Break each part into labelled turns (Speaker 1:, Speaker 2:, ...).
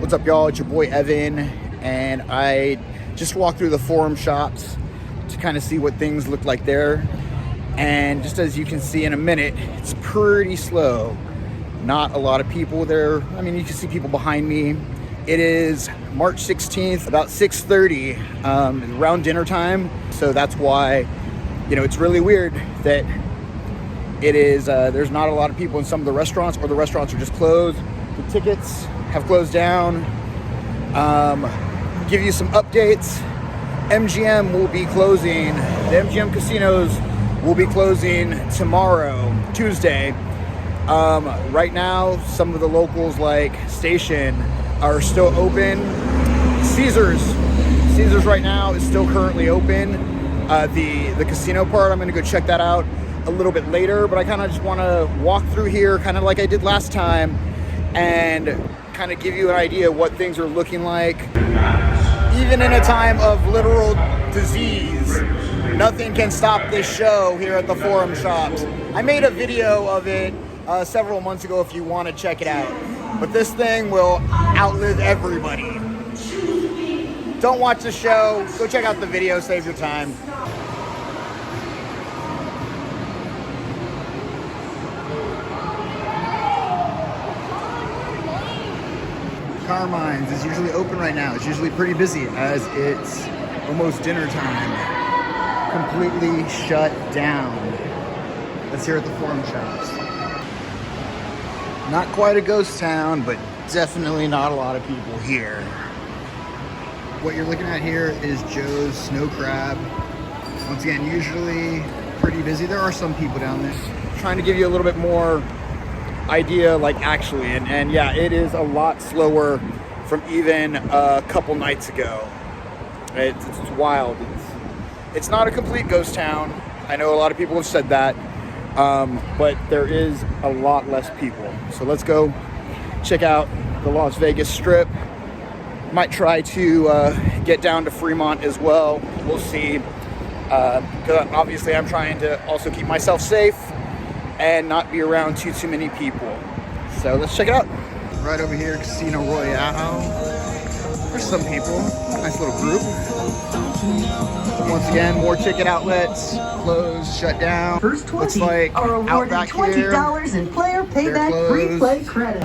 Speaker 1: What's up, y'all? It's your boy Evan, and I just walked through the Forum shops to kind of see what things look like there. And just as you can see in a minute, it's pretty slow. Not a lot of people there. I mean, you can see people behind me. It is March 16th, about 6:30, around dinner time. So that's why, it's really weird that it is, there's not a lot of people in some of the restaurants, or the restaurants are just closed. The tickets have closed down. Give you some updates. MGM will be closing. The MGM casinos will be closing tomorrow, Tuesday. Right now, some of the locals like Station are still open. Caesars right now is still currently open. The casino part, I'm gonna go check that out a little bit later, but I kind of just want to walk through here kind of like I did last time and kind of give you an idea of what things are looking like. Even in a time of literal disease, nothing can stop this show here at the Forum shops. I made a video of it several months ago if you want to check it out, but this thing will outlive everybody. Don't watch the show, go check out the video, save your time. Carmine's is usually open right now. It's usually pretty busy as it's almost dinner time. Completely shut down. That's here at the Forum shops. Not quite a ghost town, but definitely not a lot of people here. What you're looking at here is Joe's Snow Crab. Once again, usually pretty busy. There are some people down there. Trying to give you a little bit more idea, like actually, and yeah, it is a lot slower from even a couple nights ago. It's wild. It's not a complete ghost town. I know a lot of people have said that, but there is a lot less people. So let's go check out the Las Vegas Strip. Might try to get down to Fremont as well. We'll see. Because obviously I'm trying to also keep myself safe and not be around too many people. So let's check it out. Right over here, Casino Royale. There's some people, nice little group. Once again, more ticket outlets, closed, shut down.
Speaker 2: First 20
Speaker 1: looks like
Speaker 2: are awarded $20 in player payback free play credit.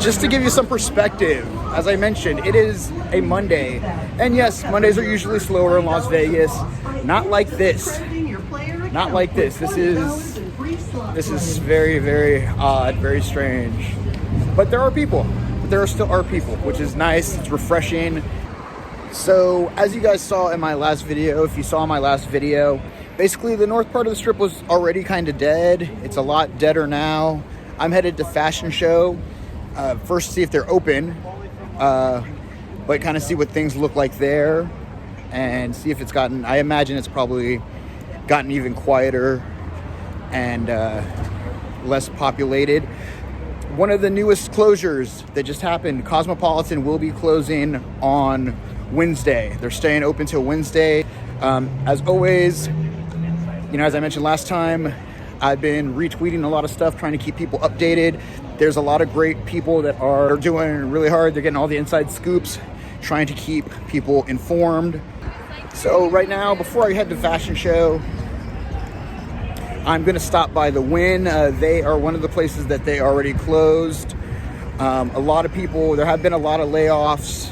Speaker 1: Just to give you some perspective, as I mentioned, it is a Monday. And yes, Mondays are usually slower in Las Vegas. Not like this. Not like this. This is very, very odd, very strange. But there are people. There still are people, which is nice. It's refreshing. So, as you guys saw in my last video, if you saw my last video, basically the north part of the strip was already kind of dead. It's a lot deader now. I'm headed to Fashion Show. First to see if they're open, but kind of see what things look like there and see if it's gotten, I imagine it's probably gotten even quieter and less populated. One of the newest closures that just happened, Cosmopolitan will be closing on Wednesday. They're staying open till Wednesday. As always, as I mentioned last time, I've been retweeting a lot of stuff, trying to keep people updated. There's a lot of great people that are doing really hard. They're getting all the inside scoops, trying to keep people informed. So right now, before I head to Fashion Show, I'm gonna stop by the Wynn. They are one of the places that they already closed. A lot of people, there have been a lot of layoffs,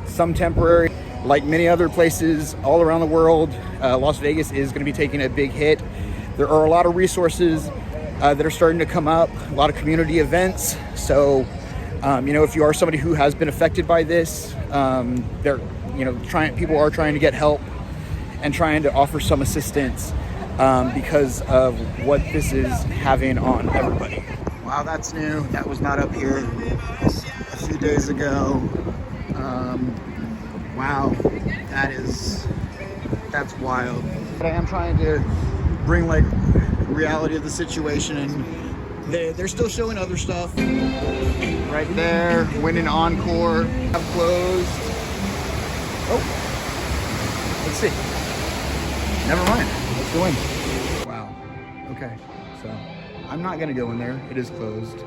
Speaker 1: some temporary, like many other places all around the world. Las Vegas is gonna be taking a big hit. There are a lot of resources that are starting to come up, a lot of community events. So, if you are somebody who has been affected by this, people are trying to get help and trying to offer some assistance because of what this is having on everybody. Wow, that's new. That was not up here a few days ago. Wow, that's wild. But I am trying to bring reality of the situation, and they're still showing other stuff. Right there, Wynn and Encore have closed. Oh, let's see. Never mind, let's go in. Wow, okay, so I'm not gonna go in there, it is closed.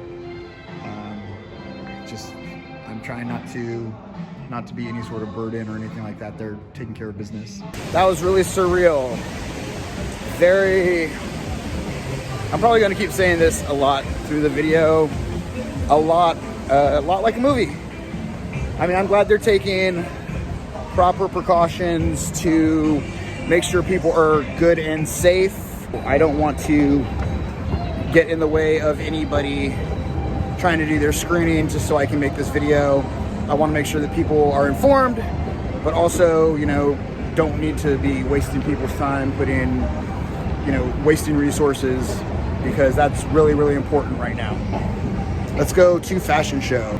Speaker 1: I'm trying not to be any sort of burden or anything like that. They're taking care of business. That was really surreal. I'm probably gonna keep saying this a lot through the video. A lot like a movie. I mean, I'm glad they're taking proper precautions to make sure people are good and safe. I don't want to get in the way of anybody trying to do their screening just so I can make this video. I want to make sure that people are informed, but also, you know, don't need to be wasting people's time, wasting resources, because that's really, really important right now. Let's go to fashion show.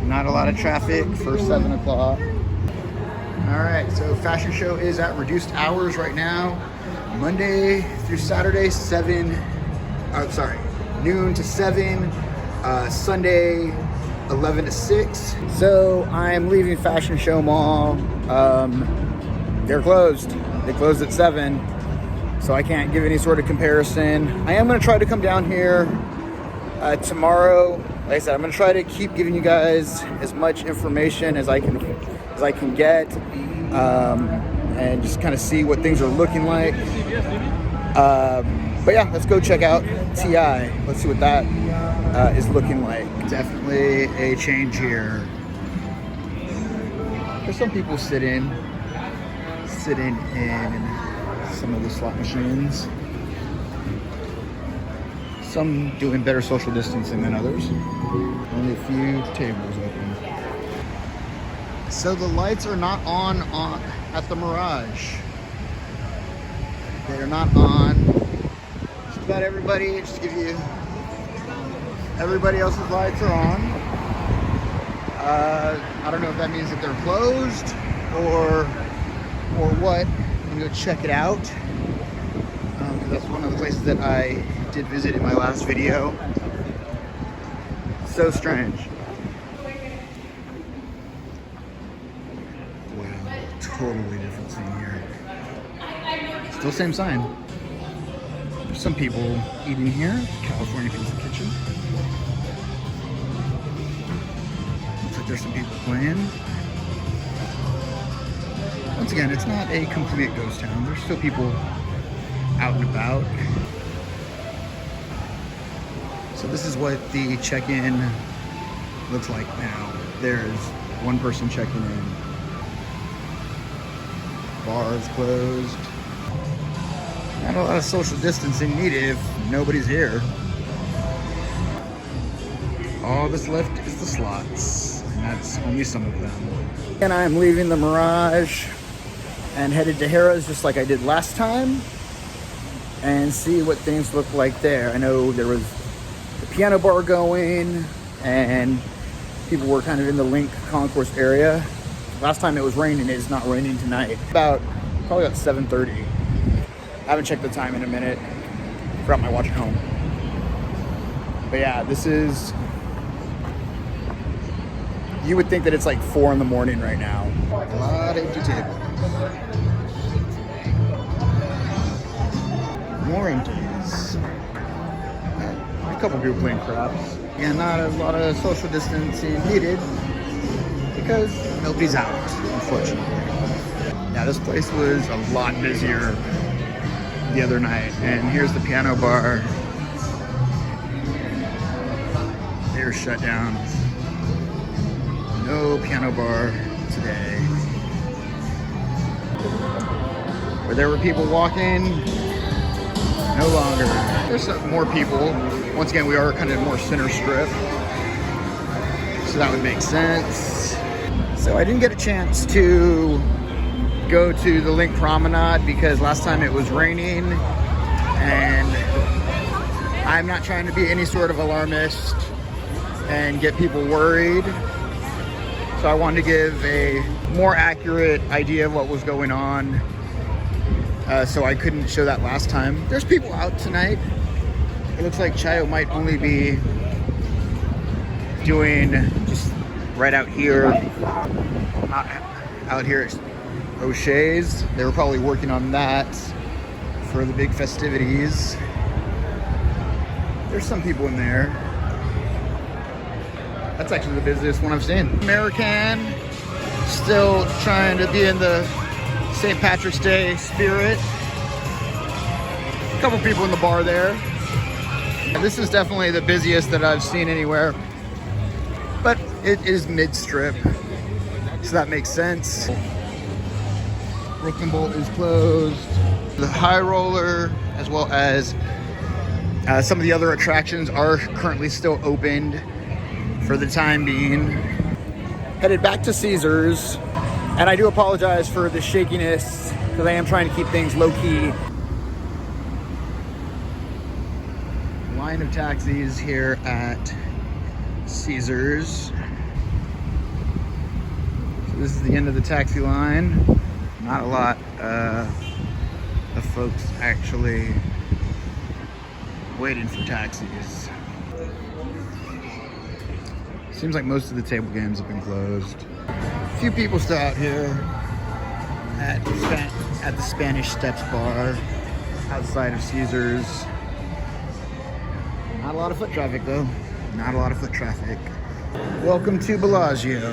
Speaker 1: Not a lot of traffic for 7 o'clock. All right, so fashion show is at reduced hours right now. Monday through Saturday, noon to 7. Sunday, 11 to 6. So I'm leaving Fashion Show Mall. They're closed. They closed at 7. So I can't give any sort of comparison. I am going to try to come down here tomorrow. Like I said, I'm going to try to keep giving you guys as much information as I can get, and just kind of see what things are looking like. But yeah, let's go check out TI. Let's see what that is looking like. Definitely a change here. There's some people sitting in some of the slot machines. Some doing better social distancing than others. Only a few tables open. So the lights are not on at the Mirage. They are not on. Just about everybody, just to give you, everybody else's lights are on. I don't know if that means that they're closed or what. I'm gonna go check it out. That's one of the places that I did visit in my last video. So strange. Wow, totally different scene here. Still same sign. There's some people eating here. California Pizza Kitchen. Looks like there's some people playing. Once again, it's not a complete ghost town. There's still people out and about. So this is what the check-in looks like now. There's one person checking in. Bar is closed. Not a lot of social distancing needed if nobody's here. All that's left is the slots, and that's only some of them. And I'm leaving the Mirage and headed to Harrah's just like I did last time, and see what things look like there. I know there was the piano bar going, and people were kind of in the Link concourse area. Last time it was raining. It's not raining tonight. Probably about 7:30. I haven't checked the time in a minute. Forgot my watch at home. But yeah, this is, you would think that it's like 4 in the morning right now. A lot of empty tables. More empties. A couple people playing craps. And not a lot of social distancing needed because nobody's out, unfortunately. Yeah, this place was a lot busier the other night. And here's the piano bar. They're shut down. No piano bar today. Where there were people walking, no longer. There's more people. Once again, we are kind of more center strip, so that would make sense. So I didn't get a chance to go to the Link Promenade because last time it was raining, and I'm not trying to be any sort of alarmist and get people worried. So I wanted to give a more accurate idea of what was going on. So I couldn't show that last time. There's people out tonight. It looks like Chayo might only be doing just right out here, not out here at O'Shea's. They were probably working on that for the big festivities. There's some people in there. That's actually the busiest one I've seen. American, still trying to be in the St. Patrick's Day spirit. A couple people in the bar there. This is definitely the busiest that I've seen anywhere, but it is mid-strip, so that makes sense. Brooklyn Bolt is closed. The High Roller, as well as some of the other attractions, are currently still opened for the time being. Headed back to Caesars, and I do apologize for the shakiness because I am trying to keep things low-key. Line of taxis here at Caesars. So this is the end of the taxi line. Not a lot of folks actually waiting for taxis. Seems like most of the table games have been closed. A few people still out here at the Spanish Steps bar outside of Caesars. Not a lot of foot traffic though. Not a lot of foot traffic. Welcome to Bellagio.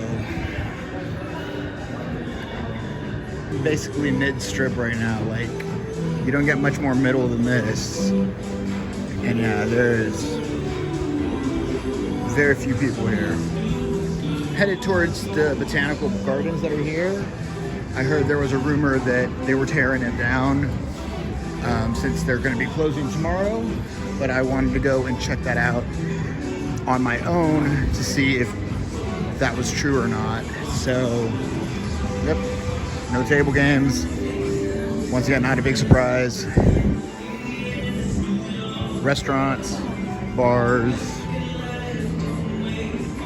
Speaker 1: Basically mid-strip right now. Like, you don't get much more middle than this. And yeah, there's very few people here. Headed towards the botanical gardens that are here. I heard there was a rumor that they were tearing it down since they're going to be closing tomorrow. But I wanted to go and check that out on my own to see if that was true or not. So, yep, no table games. Once again, not a big surprise. Restaurants, bars,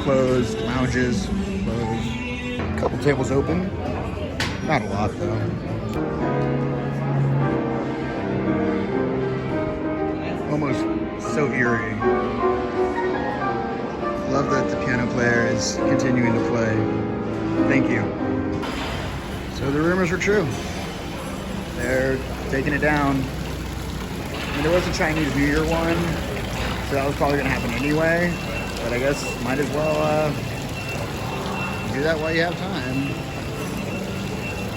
Speaker 1: closed, lounges, closed. A couple tables open. Not a lot though. Almost so eerie. Love that the piano player is continuing to play. Thank you. So the rumors are true. They're taking it down. And there was a Chinese New Year one, so that was probably gonna happen anyway. But I guess might as well do that while you have time.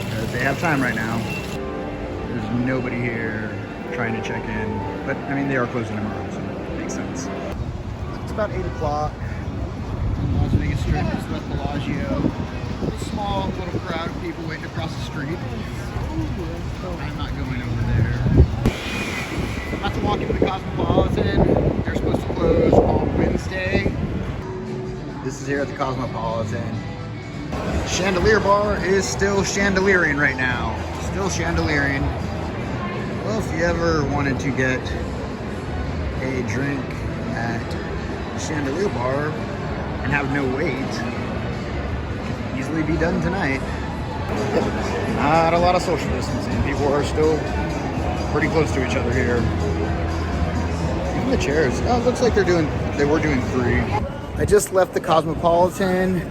Speaker 1: Because they have time right now. There's nobody here trying to check in. But I mean, they are closing tomorrow, so it makes sense. It's about 8 o'clock. Las Vegas Strip is West Bellagio. A small little crowd of people waiting across the street. I'm not going over there. I'm about to walk into the Cosmopolitan. They're supposed to close on Wednesday. This is here at the Cosmopolitan. Chandelier Bar is still chandeliering right now. Still chandeliering. Well, if you ever wanted to get a drink at the Chandelier Bar and have no wait, it can easily be done tonight. Not a lot of social distancing. People are still pretty close to each other here. Even the chairs. Oh, it looks like they were doing 3. I just left the Cosmopolitan.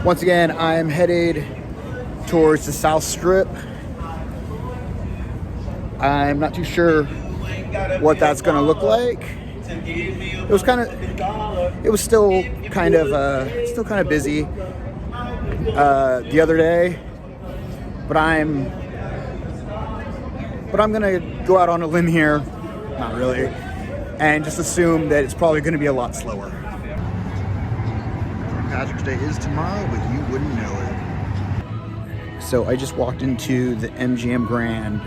Speaker 1: Once again, I'm headed towards the South Strip. I'm not too sure what that's going to look like. It was still kind of busy the other day, but I'm gonna go out on a limb here, not really, and just assume that it's probably going to be a lot slower. St. Patrick's Day is tomorrow, but you wouldn't know it. So I just walked into the MGM Grand.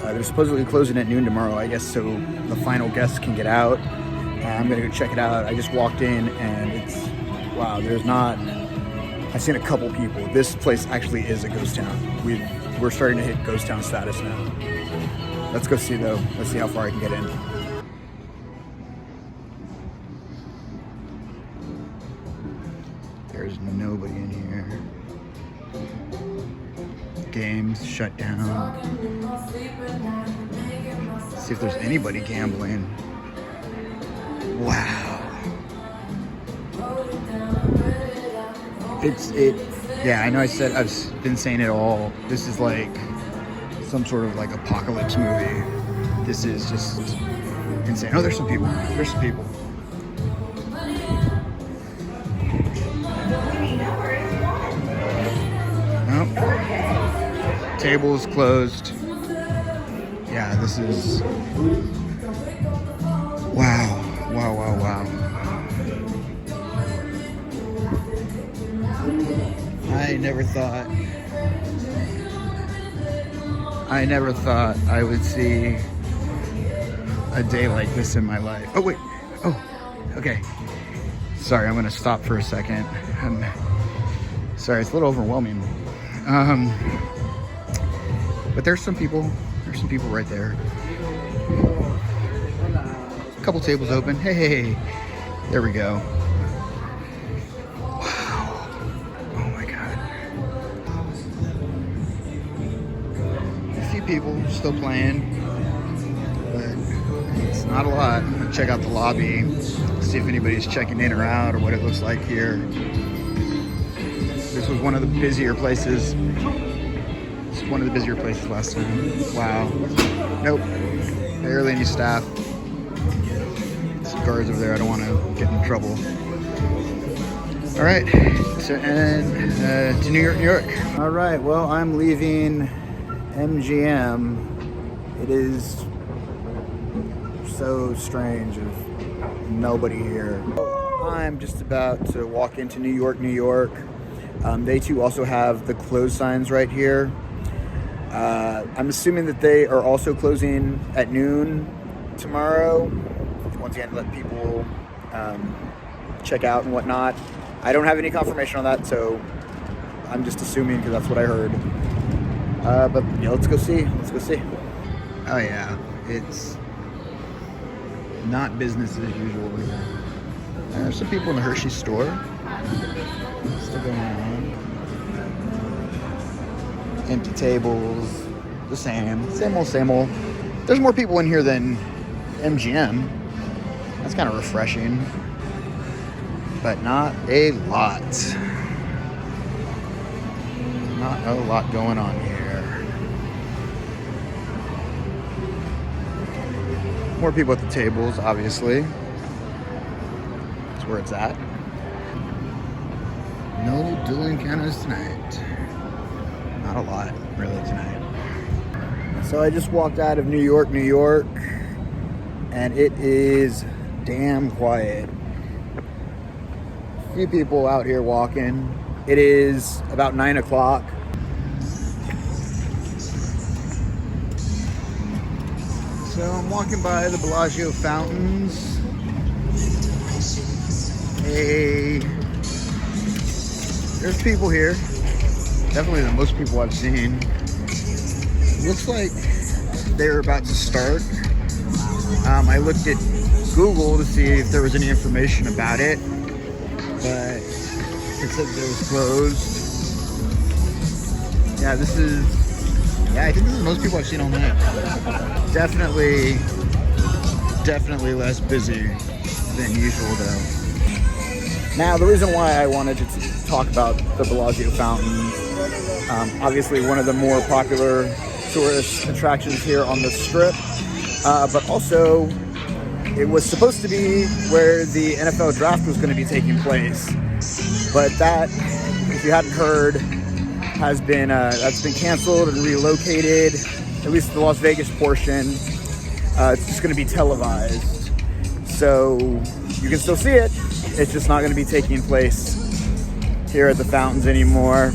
Speaker 1: They're supposedly closing at noon tomorrow, I guess, so the final guests can get out. I'm gonna go check it out. I just walked in and it's, wow, I've seen a couple people. This place actually is a ghost town. We're starting to hit ghost town status now. Let's go see though. Let's see how far I can get in. There's nobody in here. Games shut down. Let's see if there's anybody gambling. Wow. Yeah, I know I've been saying it all. This is like some sort of like apocalypse movie. This is just insane. Oh, there's some people. table is closed. Yeah, this is... Wow. I never thought I would see a day like this in my life. Oh, wait. Oh, okay. Sorry, I'm gonna stop for a second. Sorry, it's a little overwhelming. But there's some people right there. A couple tables open. Hey, there we go. Wow. Oh my God. A few people still playing, but it's not a lot. I'm gonna check out the lobby, see if anybody's checking in or out or what it looks like here. This was one of the busier places. One of the busier places last time. Wow. Nope. Barely any staff. Some guards over there. I don't want to get in trouble. All right. So, and to New York. All right. Well, I'm leaving MGM. It is so strange of nobody here. I'm just about to walk into New York. They too also have the close signs right here. I'm assuming that they are also closing at noon tomorrow. Once again, let people check out and whatnot. I don't have any confirmation on that, so I'm just assuming because that's what I heard. But yeah, let's go see. Oh yeah, it's not business as usual here. There's some people in the Hershey store. Still going on. Empty tables, the same old. There's more people in here than MGM. That's kind of refreshing, but not a lot. Not a lot going on here. More people at the tables, obviously. That's where it's at. No dual encounters tonight. Not a lot, really, tonight. So I just walked out of New York, and it is damn quiet. A few people out here walking. It is about 9 o'clock. So I'm walking by the Bellagio fountains. Hey, there's people here. Definitely the most people I've seen. Looks like they're about to start. I looked at Google to see if there was any information about it, but it said it was closed. Yeah, I think this is the most people I've seen all night. Definitely less busy than usual though. Now, the reason why I wanted to talk about the Bellagio fountain, obviously one of the more popular tourist attractions here on the Strip, but also it was supposed to be where the NFL draft was going to be taking place. But that, if you hadn't heard, that's been canceled and relocated, at least the Las Vegas portion. It's just going to be televised. So you can still see it. It's just not going to be taking place here at the fountains anymore.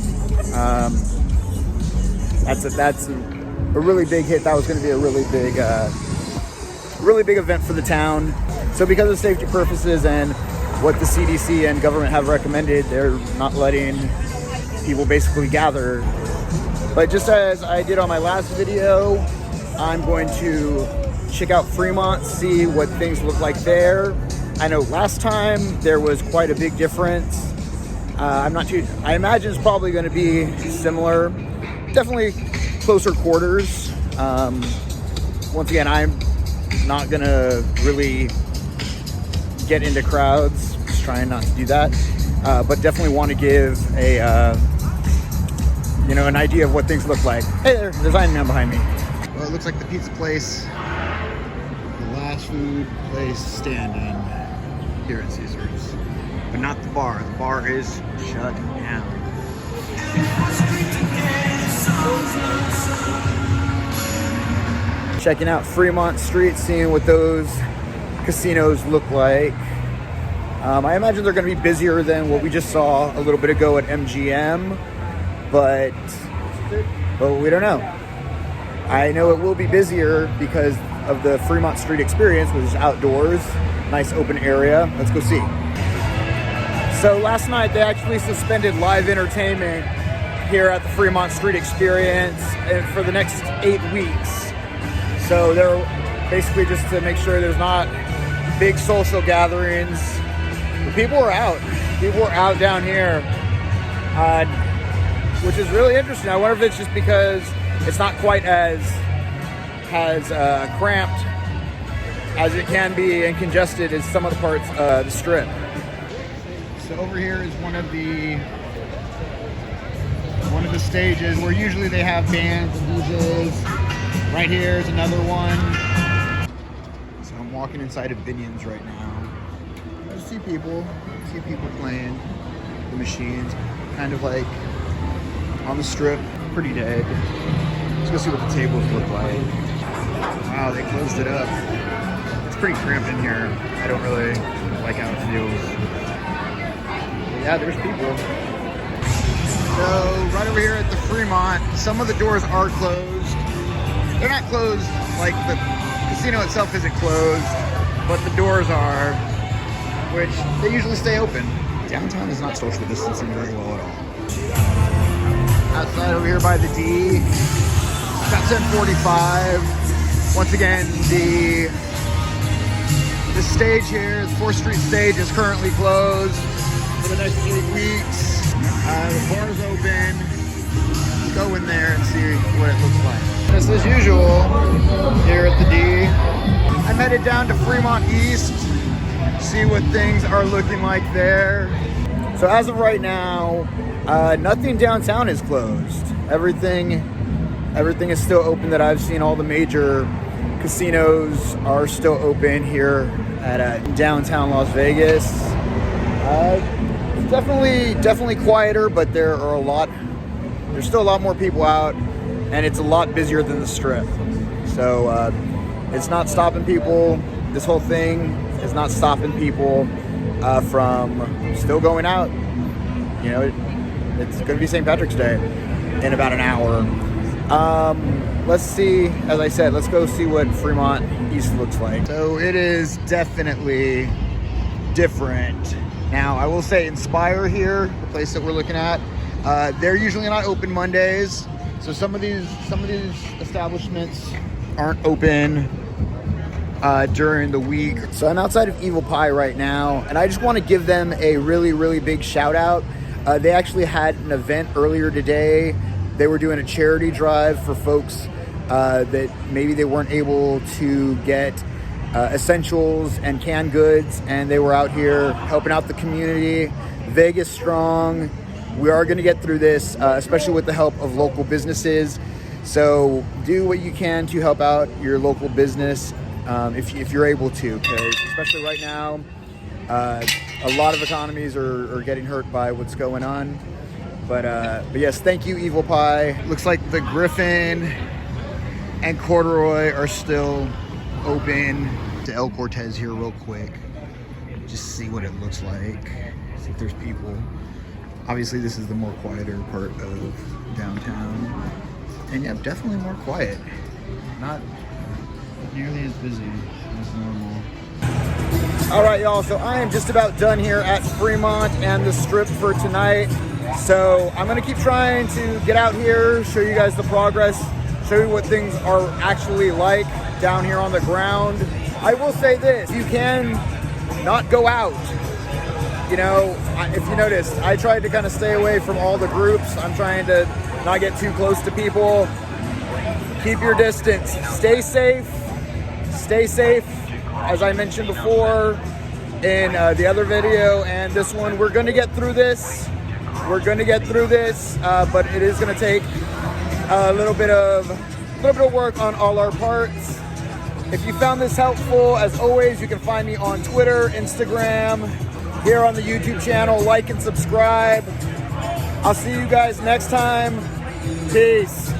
Speaker 1: That's a really big hit. That was going to be a really big event for the town. So because of safety purposes and what the CDC and government have recommended, they're not letting people basically gather. But just as I did on my last video, I'm going to check out Fremont, see what things look like there. I know last time there was quite a big difference. I imagine it's probably going to be similar. Definitely closer quarters. Once again, I'm not going to really get into crowds. Just trying not to do that. But definitely want to give an idea of what things look like. Hey there's Iron Man behind me. Well, it looks like the pizza place, the last food place standing here at Caesars, but not the bar. The bar is shut down. Checking out Fremont Street, seeing what those casinos look like. I imagine they're going to be busier than what we just saw a little bit ago at MGM, but we don't know. I know it will be busier because of the Fremont Street experience, which is outdoors, nice open area. Let's go see. So last night they actually suspended live entertainment here at the Fremont Street experience for the next 8 weeks. So they're basically just to make sure there's not big social gatherings. But people are out. People are out down here, which is really interesting. I wonder if it's just because it's not quite as cramped as it can be and congested as some of the parts of the Strip. So over here is one of the stages where usually they have bands and DJs. Right here is another one. So I'm walking inside of Binion's right now. I see people playing the machines, kind of like on the Strip. Pretty dead. Let's go see what the tables look like. Wow, they closed it up. It's pretty cramped in here. I don't really like how it feels. But yeah, there's people. So right over here at the Fremont, some of the doors are closed. They're not closed, like the casino itself isn't closed, but the doors are, which they usually stay open. Downtown is not social distancing very well at all. Outside over here by the D, about 10:45. Once again, the stage here, the 4th Street stage, is currently closed for the next 8 weeks. The bar's open. Let's go in there and see what it looks like. Just as usual, here at the D, I'm headed down to Fremont East, see what things are looking like there. So as of right now, nothing downtown is closed. Everything is still open that I've seen. All the major casinos are still open here at downtown Las Vegas. Definitely quieter, but there's still a lot more people out, and it's a lot busier than the Strip. So it's not stopping people. This whole thing is not stopping people from still going out. You know, it's going to be St. Patrick's Day in about an hour. Let's see, as I said, let's go see what Fremont East looks like. So it is definitely different. Now, I will say Inspire here, the place that we're looking at, they're usually not open Mondays. So some of these establishments aren't open during the week. So I'm outside of Evil Pie right now, and I just want to give them a really, really big shout out. They actually had an event earlier today. They were doing a charity drive for folks that maybe they weren't able to get essentials and canned goods, and they were out here helping out the community. Vegas strong. We are going to get through this, especially with the help of local businesses. So do what you can to help out your local business if you're able to, because especially right now, a lot of economies are getting hurt by what's going on. But yes, thank you, Evil Pie. Looks like the Griffin and Corduroy are still open. To El Cortez here real quick. Just see what it looks like. See if there's people. Obviously, this is the more quieter part of downtown. And yeah, definitely more quiet. Not nearly as busy as normal. All right, y'all. So I am just about done here at Fremont and the Strip for tonight. So I'm going to keep trying to get out here, show you guys the progress, show you what things are actually like down here on the ground. I will say this, you can not go out. You know, if you noticed, I tried to kind of stay away from all the groups. I'm trying to not get too close to people. Keep your distance. Stay safe. Stay safe. As I mentioned before in the other video and this one, we're going to get through this. We're going to get through this, but it is going to take a little bit of work on all our parts. If you found this helpful, as always, you can find me on Twitter, Instagram, here on the YouTube channel. Like and subscribe. I'll see you guys next time. Peace.